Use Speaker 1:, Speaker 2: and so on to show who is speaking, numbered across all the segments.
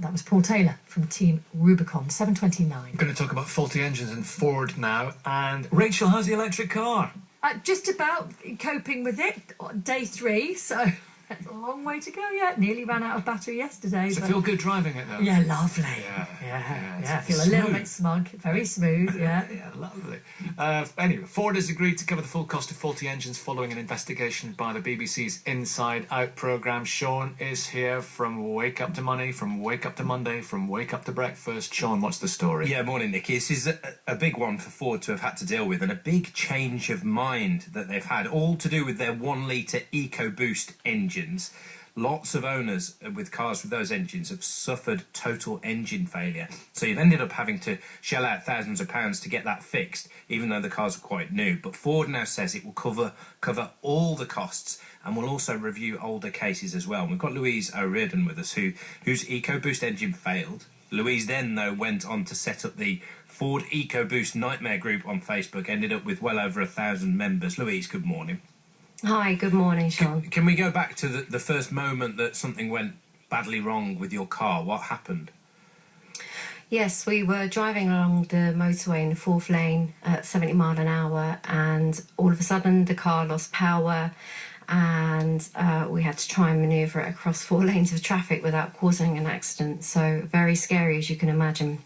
Speaker 1: That was Paul Taylor from Team Rubicon, 7:29.
Speaker 2: We're going to talk about faulty engines in Ford now. And Rachel, how's the electric car?
Speaker 1: Just about coping with it. Day 3, so there's a long way to go yet. Nearly ran out of battery yesterday.
Speaker 2: Does it feel good driving it, though?
Speaker 1: Yeah, lovely.
Speaker 2: Yeah,
Speaker 1: I feel a little bit smug. Very smooth, yeah.
Speaker 2: Yeah, lovely. Anyway, Ford has agreed to cover the full cost of faulty engines following an investigation by the BBC's Inside Out programme. Sean is here from Wake Up to Money, from Wake Up to Monday, from Wake Up to Breakfast. Sean, what's the story?
Speaker 3: Yeah, morning, Nicky. This is a big one for Ford to have had to deal with, and a big change of mind that they've had, all to do with their 1-litre EcoBoost engines. Lots of owners with cars with those engines have suffered total engine failure. So you've ended up having to shell out thousands of pounds to get that fixed, even though the cars are quite new. But Ford now says it will cover all the costs and will also review older cases as well. And we've got Louise O'Riordan with us, whose EcoBoost engine failed. Louise then, though, went on to set up the Ford EcoBoost Nightmare group on Facebook, ended up with well over 1,000 members. Louise, good morning.
Speaker 4: Hi, good morning, Sean.
Speaker 3: Can we go back to the first moment that something went badly wrong with your car? What happened?
Speaker 4: Yes, we were driving along the motorway in the 4th lane at 70 mile an hour, and all of a sudden the car lost power, and we had to try and manoeuvre it across 4 lanes of traffic without causing an accident. So very scary, as you can imagine.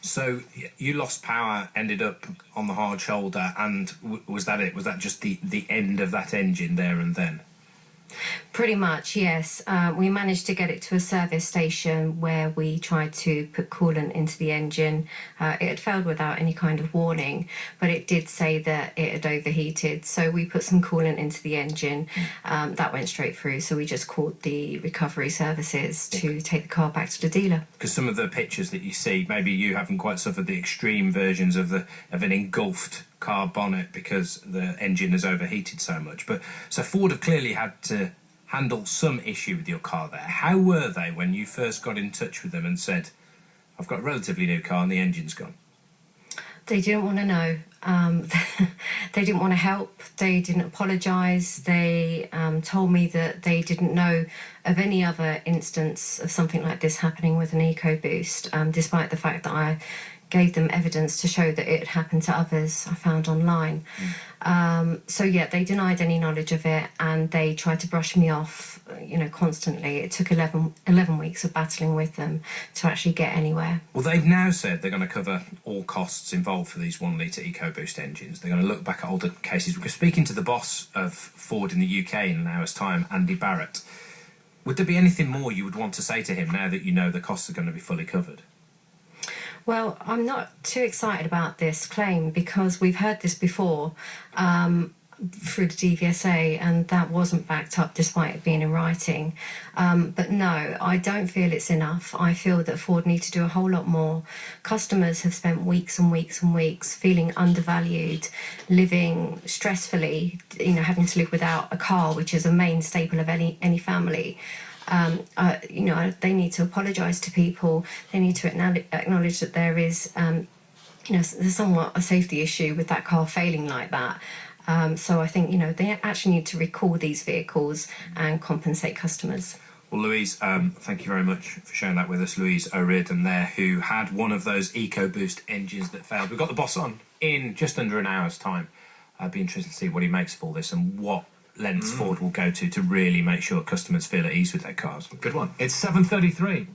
Speaker 3: So you lost power, ended up on the hard shoulder, and was that it? Was that just the end of that engine there and then?
Speaker 4: Pretty much, yes. We managed to get it to a service station where we tried to put coolant into the engine. It had failed without any kind of warning, but it did say that it had overheated. So we put some coolant into the engine. That went straight through. So we just called the recovery services to take the car back to the dealer.
Speaker 3: Because some of the pictures that you see, maybe you haven't quite suffered the extreme versions of an engulfed car bonnet because the engine has overheated so much. But so Ford have clearly had to handle some issue with your car there. How were they when you first got in touch with them and said, I've got a relatively new car and the engine's gone?
Speaker 4: They didn't want to know. They didn't want to help. They didn't apologise. They told me that they didn't know of any other instance of something like this happening with an EcoBoost, despite the fact that I gave them evidence to show that it had happened to others I found online. So yeah, they denied any knowledge of it, and they tried to brush me off, constantly. It took 11 weeks of battling with them to actually get anywhere.
Speaker 3: Well, they've now said they're going to cover all costs involved for these 1-litre EcoBoost engines. They're going to look back at older cases. We're speaking to the boss of Ford in the UK in an hour's time, Andy Barrett. Would there be anything more you would want to say to him now that you know the costs are going to be fully covered?
Speaker 4: Well, I'm not too excited about this claim because we've heard this before through the DVSA, and that wasn't backed up despite it being in writing. But no, I don't feel it's enough. I feel that Ford need to do a whole lot more. Customers have spent weeks and weeks and weeks feeling undervalued, living stressfully, having to live without a car, which is a main staple of any family. They need to apologise to people. They need to acknowledge that there is, there's somewhat a safety issue with that car failing like that. So I think, they actually need to recall these vehicles and compensate customers.
Speaker 3: Well, Louise, thank you very much for sharing that with us. Louise O'Riordan there, who had one of those EcoBoost engines that failed. We've got the boss on in just under an hour's time. I'd be interested to see what he makes of all this and what lengths Ford will go to really make sure customers feel at ease with their cars.
Speaker 2: Good one. It's 7:33.